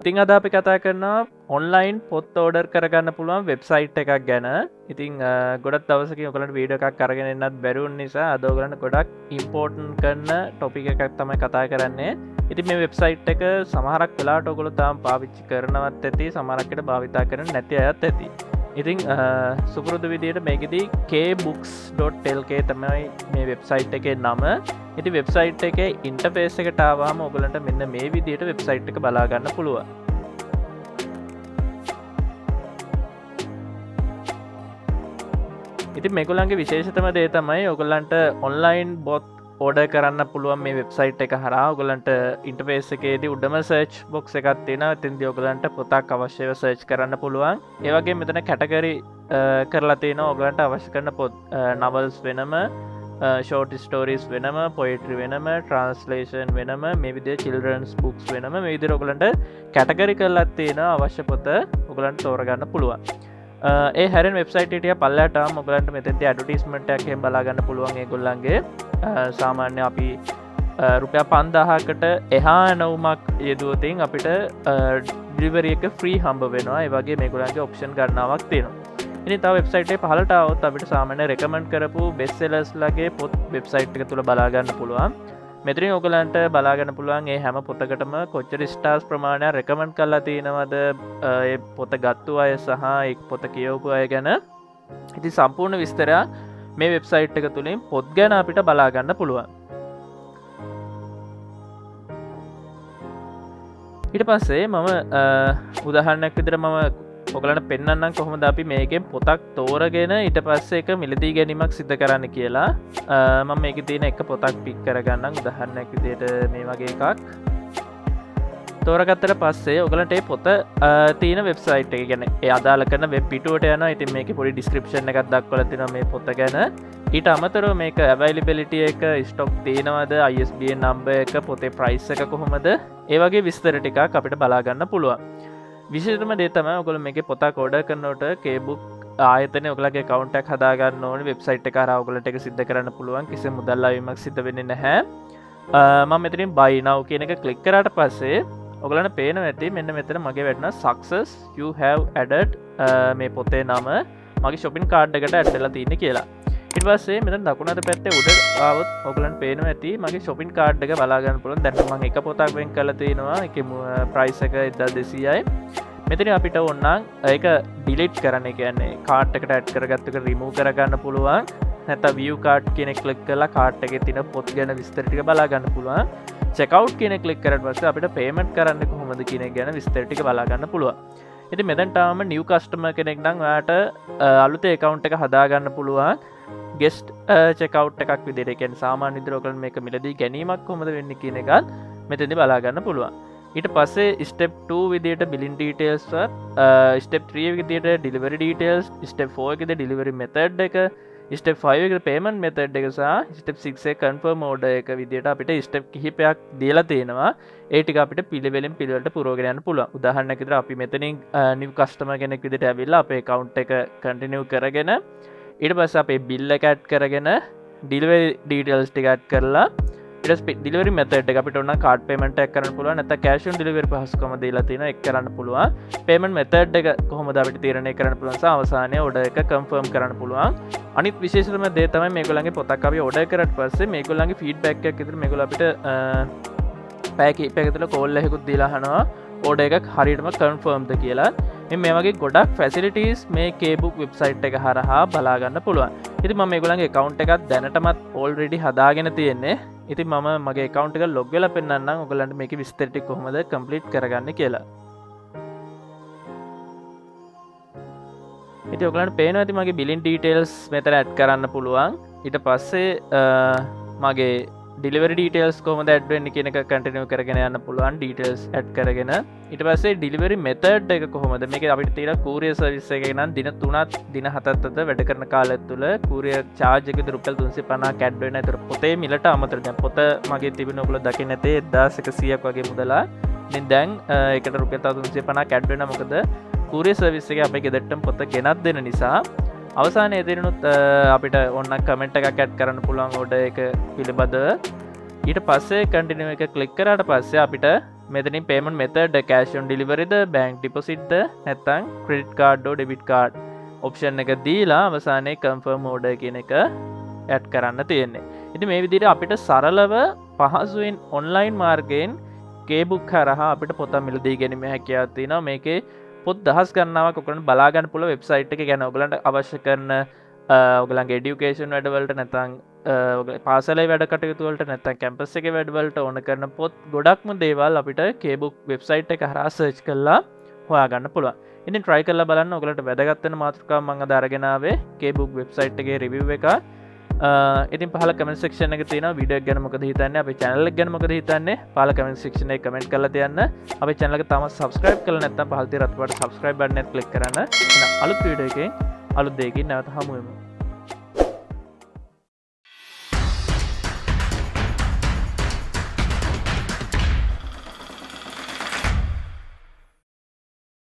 ඉතින් අද අපි කතා කරනවා ඔන්ලයින් පොත් ඕඩර් කරගන්න පුළුවන් වෙබ්සයිට් එකක් ගැන. ඉතින් ගොඩක් දවසකින් ඔයගලන්ට වීඩියෝ එකක් අරගෙන එන්නත් බැරි වුන නිසා අද ඔයගලන්ට ගොඩක් ඉම්පෝටන්ට් කරන ටොපික් එකක් තමයි කතා කරන්නේ. ඉතින් මේ වෙබ්සයිට් එක සමහරක් වෙලාවට ඔයගොල්ලෝ තාම පාවිච්චි කරනවත් ඇති, සමහරක් විට භාවිතා කරන්නේ නැති අයත් ඇති. ඉතින් සුපුරුදු විදියට මේකෙදී Kbooks.lk තමයි මේ වෙබ්සයිට් එකේ නම. ඉතින් වෙබ්සයිට් එකේ ඉන්ටර්ෆේස් එකට ආවම ඔයගලන්ට මෙන්න මේ විදියට වෙබ්සයිට් එක බලා ගන්න පුළුවන්. ඉතින් මේගොල්ලන්ගේ විශේෂතම දේ තමයි ඔයගලන්ට ඔන්ලයින් බොත් ඕඩර් කරන්න පුළුවන් මේ වෙබ්සයිට් එක හරහා. ඔයගලන්ට ඉන්ටර්ෆේස් එකේදී උඩම සර්ච් බොක්ස් එකක් තියෙනවා. එතෙන්දී ඔයගලන්ට පොතක් අවශ්‍යව සර්ච් කරන්න පුළුවන්. ඒ වගේම මෙතන කැටගරි කරලා තියෙනවා. ඔයගලන්ට අවශ්‍ය කරන පොත් novels වෙනම, short stories වෙනම, poetry වෙනම, translation වෙනම, මේ විදිහේ children's books වෙනම, මේ විදිහට ඔයගලන්ට කැටගරි කරලා තියෙනවා. අවශ්‍ය පොත ඔයගලන්ට තෝරගන්න පුළුවන්. ඒ හැරෙන් වෙබ්සයිට් එක පල්ලයට ඔයගලන්ට මෙතෙන්දී ඇඩ්වර්ටයිස්මන්ට් එකක් එහෙම බලා ගන්න පුළුවන්. ඒගොල්ලන්ගේ සාමාන්‍ය අපි රුපියල් 5000කට එහා නැවුමක් යෙදුවොතින් අපිට ඩිලිවරි එක ෆ්‍රී හම්බ වෙනවා. ඒ වගේ මේගොල්ලන්ගේ ඔප්ෂන් ගණනාවක් තියෙනවා. ඉතින් තව වෙබ්සයිට් එකේ පහළට આવොත් අපිට සාමාන්‍ය රෙකමන්ඩ් කරපු බෙස්ට් සෙලර්ස් ලගේ පොත් වෙබ්සයිට් එක තුල බලා ගන්න පුළුවන්. මෙතනින් ඔයගලන්ට බලා ගන්න පුළුවන් මේ හැම පොතකටම කොච්චර ස්ටාර්ස් ප්‍රමාණයක් රෙකමන්ඩ් කරලා තියෙනවද, ඒ පොත ගත්තු අය සහ ඒ පොත කියවපු අය ගැන. ඉතින් සම්පූර්ණ විස්තරය මේ වෙබ්සයිට් එක තුලින් පොත් ගැන අපිට බලා ගන්න පුළුවන්. ඊට පස්සේ මම උදාහරණයක් විදිහට මම ඔයගලන්ට පෙන්නන්නම් කොහොමද අපි මේකෙන් පොතක් තෝරගෙන ඊට පස්සේ ඒක මිලදී ගැනීමක් සිදු කරන්න කියලා. මම මේකේ තියෙන එක පොතක් පික් කරගන්නම් උදාහරණයක් විදිහට මේ වගේ එකක්. තෝරගත්තට පස්සේ ඔයගලන්ට මේ පොත තියෙන වෙබ්සයිට් එක ගැන ඒ අදාළ කරන වෙබ් පිටුවට යනවා. ඉතින් මේකේ පොඩි ඩිස්ක්‍රිප්ෂන් එකක් දක්වලා තියෙනවා මේ පොත ගැන. ඊට අමතරව මේක අවයිලබිලිටි එක, ස්ටොක් තියෙනවද, ISBN නම්බර් එක, පොතේ ප්‍රයිස් එක කොහොමද, ඒ වගේ විස්තර ටිකක් අපිට බලා ගන්න පුළුවන්. විශේෂම දේ තමයි ඔයගොල්ලෝ මේකේ පොතක් ඕඩර් කරනකොට Kbook ආයතනයේ ඔයගලගේ account එකක් හදා ගන්න ඕනේ. වෙබ්සයිට් එක හරහා ඔයගලට ඒක සිද්ධ කරන්න පුළුවන්. කිසිම මුදල් ආවීමක් සිද්ධ වෙන්නේ නැහැ. මම මෙතනින් buy now කියන එක ක්ලික් කරාට පස්සේ ඔයගලන්ට පේනවා ඇති මෙන්න මෙතන මගේ වැටෙන success you have added මේ පොතේ නම මගේ shopping cart එකට add වෙලා තියෙන්නේ කියලා. ඊට පස්සේ මෙතන දකුණු අත පැත්තේ උඩ ආවොත් ඔයගලන්ට පේනවා ඇති මගේ shopping cart එක බලා ගන්න පුළුවන්. දැන් මම එක පොතක් වෙන් කරලා තිනවා. ඒකේ price එක 1200යි. මෙතන අපිට ඕනනම් ඒක delete කරන්න, ඒ කියන්නේ cart එකට add කරගත්ත එක remove කරගන්න පුළුවන්. නැත්නම් view cart කියන එක click කරලා cart එකේ තියෙන පොත් ගැන විස්තර ටික බලා ගන්න පුළුවන්. checkout කියන එක click කරාට පස්සේ අපිට payment කරන්න කොහොමද කියන එක ගැන විස්තර ටික බලා ගන්න පුළුවන්. ඉතින් මෙතනට ආවම new customer කෙනෙක් නම් ඔයාට අලුතේ account එක හදා ගන්න පුළුවන්. guest checkout එකක් විදිහට, ඒ කියන්නේ සාමාන්‍ය විදිහට ඔයගලන් මේක මිලදී ගැනීමක් කොහොමද වෙන්නේ කියන එකත් මෙතනදී බලා ගන්න පුළුවන්. ඊට පස්සේ step 2 විදිහට billing details, step 3 විදිහට delivery details, step 4 එකේ delivery method එක, step 5 එකේ payment method එක සහ step 6 එකේ confirm order එක විදිහට අපිට step කිහිපයක් දීලා තියෙනවා. ඒ ටික අපිට පිළිවෙලින් පිළිවෙලට පුරවගෙන යන්න පුළුවන්. උදාහරණයක් විදිහට අපි මෙතනින් new customer කෙනෙක් විදිහට ඇවිල්ලා අපේ account එක continue කරගෙන ඊට පස්සේ අපේ bill එක add කරගෙන delivery details ටික add කරලා ඩිලිවරි මෙතඩ් එක අපිට ඕන කාඩ් පේමන්ට් එකක් කරන්න පුළුවන්. නැත්නම් කැෂ් ඔන් ඩිලිවරි පහසුකම දීලා තියෙනවා, ඒක කරන්න පුළුවන්. පේමන්ට් මෙතඩ් එක කොහොමද අපිට තීරණය කරන්න පුළුවන් සහ අවසානයේ ඕඩර් එක කන්ෆර්ම් කරන්න පුළුවන්. අනිත් විශේෂම දේ තමයි මේගොල්ලන්ගේ පොතක් අපි ඕඩර් කරාට පස්සේ මේගොල්ලන්ගේ ෆීඩ්බැක් එකක් විතර මේගොල්ලෝ අපිට පැය කිහිපයක තුළ කෝල් එකකුත් දීලා අහනවා ඕඩර් එකක් හරියටම කන්ෆර්ම්ද කියලා. මේ වගේ ගොඩක් ෆැසිලිටීස් මේ Kbook වෙබ්සයිට් එක හරහා බලා ගන්න පුළුවන්. ඉතින් මම මේගොල්ලන්ගේ account එකක් දැනටමත් already හදාගෙන තියෙන්නේ. ඉතින් මම මගේ account එක log වෙලා පෙන්නන්නම් ඔයගලන්ට මේකේ විස්තර ටික කොහොමද complete කරගන්නේ කියලා. ඉතින් ඔයගලන්ට පේනවා ඇති මගේ billing details මෙතන add කරන්න පුළුවන්. ඊට පස්සේ මගේ delivery details කොහොමද add වෙන්නේ කියන එක continue කරගෙන යන්න පුළුවන්. details add කරගෙන ඊට පස්සේ delivery method එක කොහොමද, මේක අපිට තියෙන courier service එක නම් දින 3ක් දින 7ක් අතර වැඩ කරන කාලය තුළ courier charge එක රුපියල් 350ක් add වෙනවා. ඒතර පොතේ මිලට අමතර දැන් පොත මගේ තිබුණ ඔයගොල්ලෝ දකින්න නැතේ 1100ක් වගේ මුදලා. ඉතින් දැන් ඒකට රුපියල් 350ක් add වෙනවා. මොකද courier service එකේ අපේ ගෙදරටම පොත ගෙනත් දෙන නිසා. අවසානයේ එදිනුත් අපිට ඔන්න කමෙන්ට් එකක් ඇඩ් කරන්න පුළුවන් ඕඩර් එක පිළිබඳව. ඊට පස්සේ කන්ටිනියු එක ක්ලික් කරාට පස්සේ අපිට මෙතනින් පේමන්ට් මෙතඩ් කෑෂ් ඔන් ඩෙලිවරිද බැංක් ඩිපොසිට්ද නැත්නම් ක්‍රෙඩිට් කාඩ් හෝ ඩෙබිට් කාඩ් ඔප්ෂන් එක දීලා අවසානයේ කන්ෆර්ම් ඕඩර් කියන එක ඇඩ් කරන්න තියෙන්නේ. ඉතින් මේ විදිහට අපිට සරලව පහසුවෙන් ඔන්ලයින් මාර්ගයෙන් Kbook හරහා අපිට පොත මිලදී ගැනීම හැකියාවක් තියෙනවා. මේකේ පොත් දහස් ගණනාවක් ඔයගලන්ට බලා ගන්න පුළුවන් වෙබ්සයිට් එකේ. ගැන ඔයගලන්ට අවශ්‍ය කරන ඔයගලන්ගේ এডুকেෂන් වැඩවලට නැත්නම් පාසලේ වැඩ කටයුතු වලට නැත්නම් කැම්පස් එකේ වැඩවලට ඕන කරන පොත් ගොඩක්ම දේවල් අපිට Kbook වෙබ්සයිට් එක හරහා සර්ච් කරලා හොයාගන්න පුළුවන්. ඉතින් try කරලා බලන්න. ඔයගලන්ට වැදගත් වෙන මාතෘකාවක් මම අද අරගෙන ආවේ Kbook වෙබ්සයිට් එකේ රිවිව් එක. ඉතින් පහල කමෙන්ට් සෙක්ෂන් එකේ තියෙනවා වීඩියෝ එක ගැන මොකද හිතන්නේ, අපේ channel එක ගැන මොකද හිතන්නේ, පහල කමෙන්ට් සෙක්ෂන් එකේ කමෙන්ට් කරලා තියන්න. අපේ channel එක තාම subscribe කරලා නැත්නම් පහල තියෙන රත් පාට subscribe button එක click කරන්න. එහෙනම් අලුත් වීඩියෝ එකකින් අලුත් දෙයකින් නැවත හමු වෙමු.